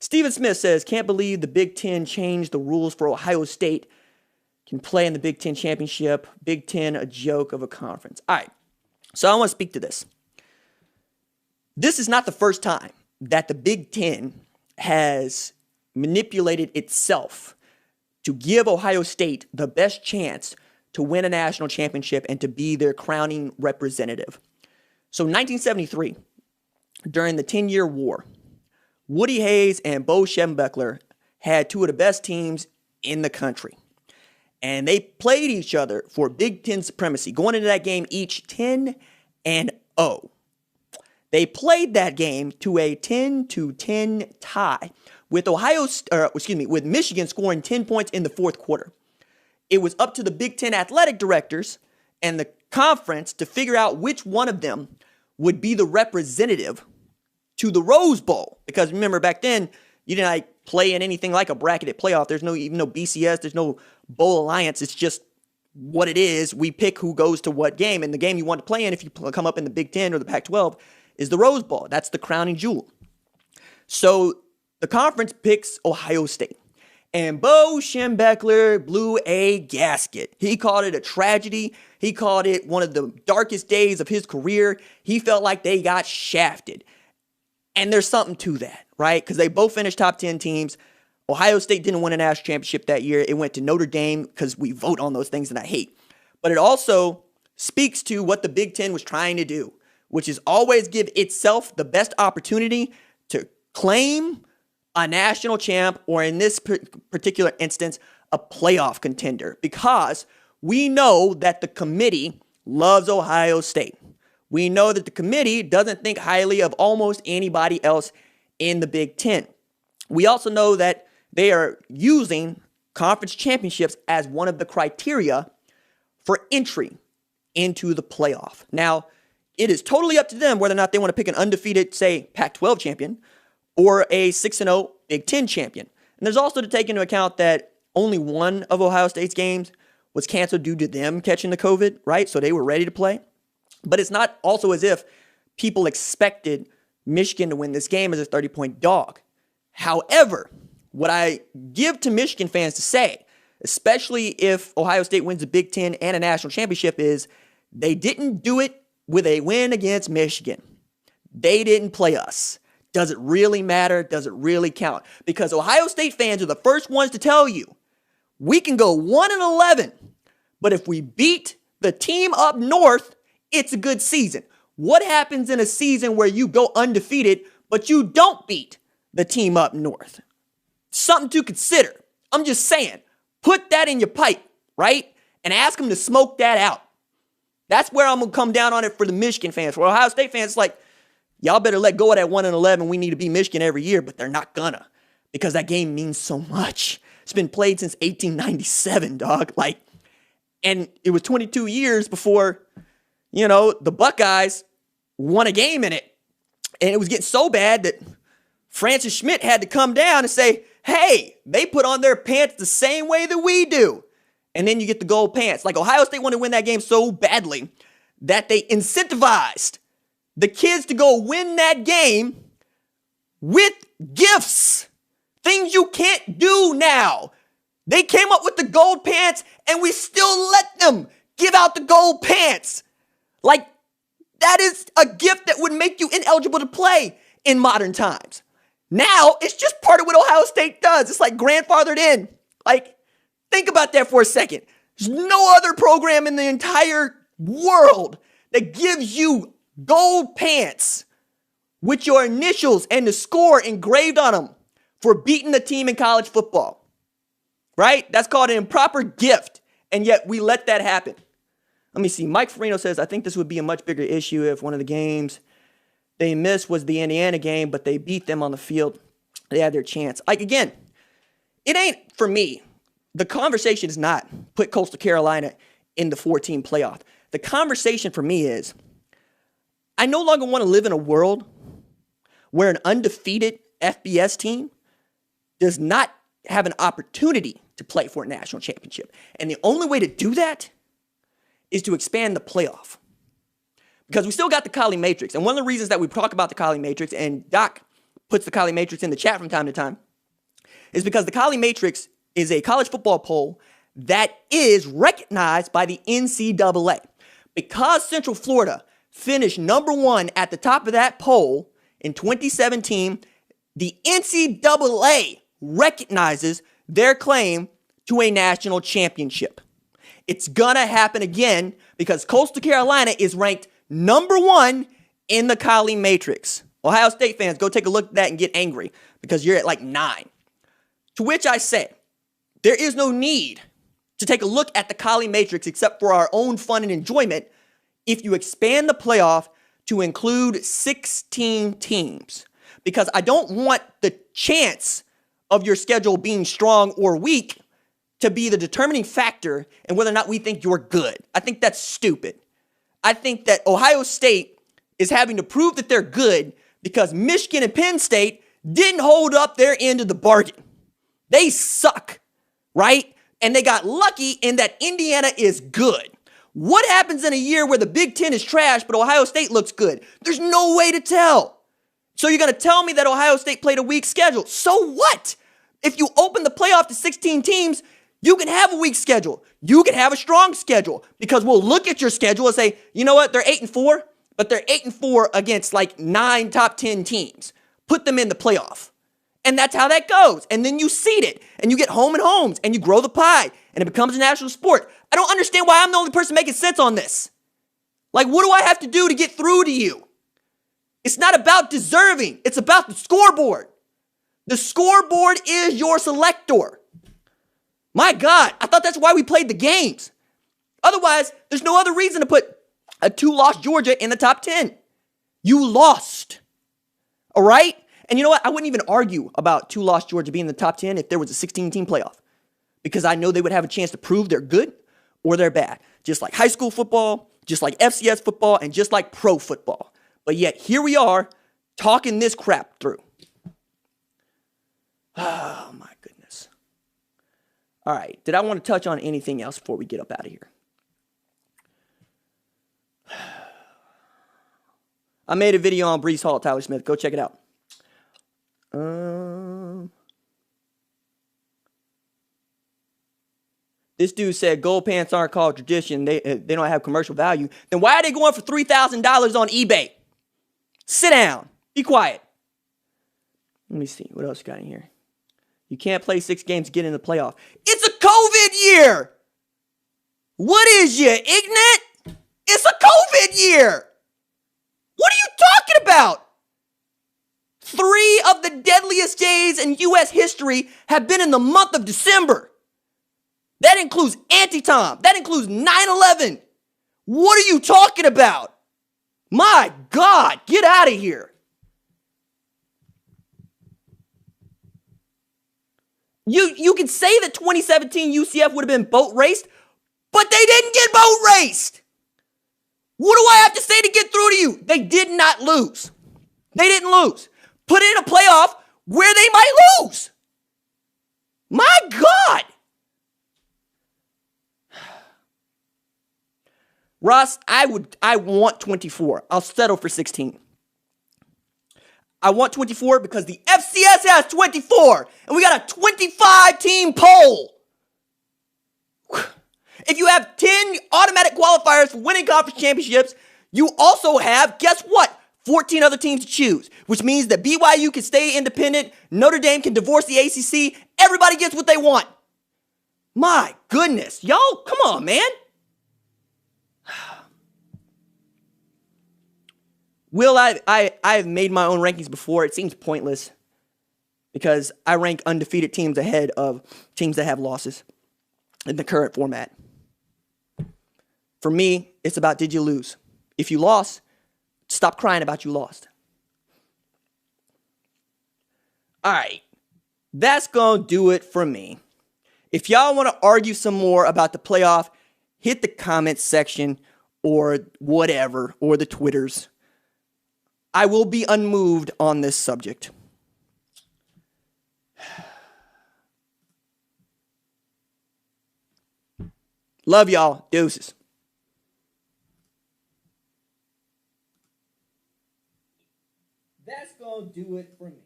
Steven Smith says, can't believe the Big Ten changed the rules for Ohio State can play in the Big Ten championship. Big Ten, a joke of a conference. All right, so I want to speak to this. This is not the first time that the Big Ten has manipulated itself to give Ohio State the best chance to win a national championship and to be their crowning representative. So 1973, during the 10-year war, Woody Hayes and Bo Schembechler had two of the best teams in the country. And they played each other for Big Ten supremacy, going into that game each 10-0. They played that game to a 10-10 tie, with with Michigan scoring 10 points in the fourth quarter. It was up to the Big Ten athletic directors and the conference to figure out which one of them would be the representative to the Rose Bowl. Because remember, back then, you didn't play in anything like a bracketed playoff. There's even no BCS. There's no bowl alliance. It's just what it is. We pick who goes to what game. And the game you want to play in, if you come up in the Big Ten or the Pac-12, is the Rose Bowl. That's the crowning jewel. So the conference picks Ohio State. And Bo Schembechler blew a gasket. He called it a tragedy. He called it one of the darkest days of his career. He felt like they got shafted. And there's something to that, right? Because they both finished top 10 teams. Ohio State didn't win a national championship that year. It went to Notre Dame because we vote on those things that I hate. But it also speaks to what the Big Ten was trying to do, which is always give itself the best opportunity to claim a national champ, or in this particular instance, a playoff contender, because we know that the committee loves Ohio State. We know that the committee doesn't think highly of almost anybody else in the Big Ten. We also know that they are using conference championships as one of the criteria for entry into the playoff. Now, it is totally up to them whether or not they want to pick an undefeated, say, Pac-12 champion or a 6-0 Big Ten champion. And there's also to take into account that only one of Ohio State's games was canceled due to them catching the COVID, right? So they were ready to play. But it's not also as if people expected Michigan to win this game as a 30-point dog. However, what I give to Michigan fans to say, especially if Ohio State wins the Big Ten and a national championship, is they didn't do it with a win against Michigan. They didn't play us. Does it really matter? Does it really count? Because Ohio State fans are the first ones to tell you, we can go 1-11, but if we beat the team up north, it's a good season. What happens in a season where you go undefeated, but you don't beat the team up north? Something to consider. I'm just saying, put that in your pipe, right? And ask them to smoke that out. That's where I'm going to come down on it for the Michigan fans. For Ohio State fans, it's like, y'all better let go of that 1-11. We need to beat Michigan every year, but they're not gonna, because that game means so much. It's been played since 1897, dog. And it was 22 years before, the Buckeyes won a game in it. And it was getting so bad that Francis Schmidt had to come down and say, hey, they put on their pants the same way that we do. And then you get the gold pants. Ohio State wanted to win that game so badly that they incentivized the kids to go win that game with gifts. Things you can't do now. They came up with the gold pants and we still let them give out the gold pants. That is a gift that would make you ineligible to play in modern times. Now, it's just part of what Ohio State does. It's grandfathered in. Think about that for a second. There's no other program in the entire world that gives you gold pants with your initials and the score engraved on them for beating the team in college football, right? That's called an improper gift, and yet we let that happen. Let me see. Mike Farino says, I think this would be a much bigger issue if one of the games they missed was the Indiana game, but they beat them on the field. They had their chance. Again, it ain't for me. The conversation is not put Coastal Carolina in the 4-team playoff. The conversation for me is, I no longer want to live in a world where an undefeated FBS team does not have an opportunity to play for a national championship. And the only way to do that is to expand the playoff. Because we still got the Kali Matrix. And one of the reasons that we talk about the Kali Matrix, and Doc puts the Kali Matrix in the chat from time to time, is because the Kali Matrix is a college football poll that is recognized by the NCAA. Because Central Florida finished number one at the top of that poll in 2017, the NCAA recognizes their claim to a national championship. It's gonna happen again because Coastal Carolina is ranked number one in the Kali Matrix. Ohio State fans, go take a look at that and get angry because you're at like 9. To which I say, there is no need to take a look at the Kali Matrix except for our own fun and enjoyment if you expand the playoff to include 16 teams. Because I don't want the chance of your schedule being strong or weak to be the determining factor in whether or not we think you're good. I think that's stupid. I think that Ohio State is having to prove that they're good because Michigan and Penn State didn't hold up their end of the bargain. They suck, right? And they got lucky in that Indiana is good. What happens in a year where the Big Ten is trash, but Ohio State looks good? There's no way to tell. So you're going to tell me that Ohio State played a weak schedule. So what? If you open the playoff to 16 teams, you can have a weak schedule. You can have a strong schedule because we'll look at your schedule and say, you know what? They're 8-4, but they're 8-4 against like 9 top 10 teams. Put them in the playoff. And that's how that goes. And then you seed it and you get home and homes and you grow the pie and it becomes a national sport. I don't understand why I'm the only person making sense on this. Like, what do I have to do to get through to you? It's not about deserving. It's about the scoreboard. The scoreboard is your selector. My God, I thought that's why we played the games. Otherwise, there's no other reason to put a 2-loss Georgia in the top 10. You lost. All right? And you know what? I wouldn't even argue about 2-loss Georgia being in the top 10 if there was a 16-team playoff. Because I know they would have a chance to prove they're good or they're bad. Just like high school football, just like FCS football, and just like pro football. But yet, here we are talking this crap through. Oh, my goodness. All right. Did I want to touch on anything else before we get up out of here? I made a video on Breece Hall, Tyler Smith. Go check it out. This dude said gold pants aren't called tradition. They don't have commercial value. Then why are they going for $3,000 on eBay? Sit down. Be quiet. Let me see. What else you got in here? You can't play 6 games to get in the playoff. It's a COVID year. What is you, ignorant? It's a COVID year. What are you talking about? 3 of the deadliest days in U.S. history have been in the month of December. That includes Antietam. That includes 9/11. What are you talking about? My God, get out of here. You can say that 2017 UCF would have been boat raced, but they didn't get boat raced. What do I have to say to get through to you? They did not lose. They didn't lose. Put it in a playoff where they might lose. My God. Ross, I want 24. I'll settle for 16. I want 24 because the FCS has 24, and we got a 25-team poll. If you have 10 automatic qualifiers for winning conference championships, you also have, guess what? 14 other teams to choose, which means that BYU can stay independent, Notre Dame can divorce the ACC, everybody gets what they want. My goodness, y'all, come on, man. Will, I've made my own rankings before. It seems pointless because I rank undefeated teams ahead of teams that have losses in the current format. For me, it's about did you lose? If you lost, stop crying about you lost. All right, that's going to do it for me. If y'all want to argue some more about the playoff, hit the comments section or whatever, or the Twitters. I will be unmoved on this subject. Love y'all. Deuces. That's going to do it for me.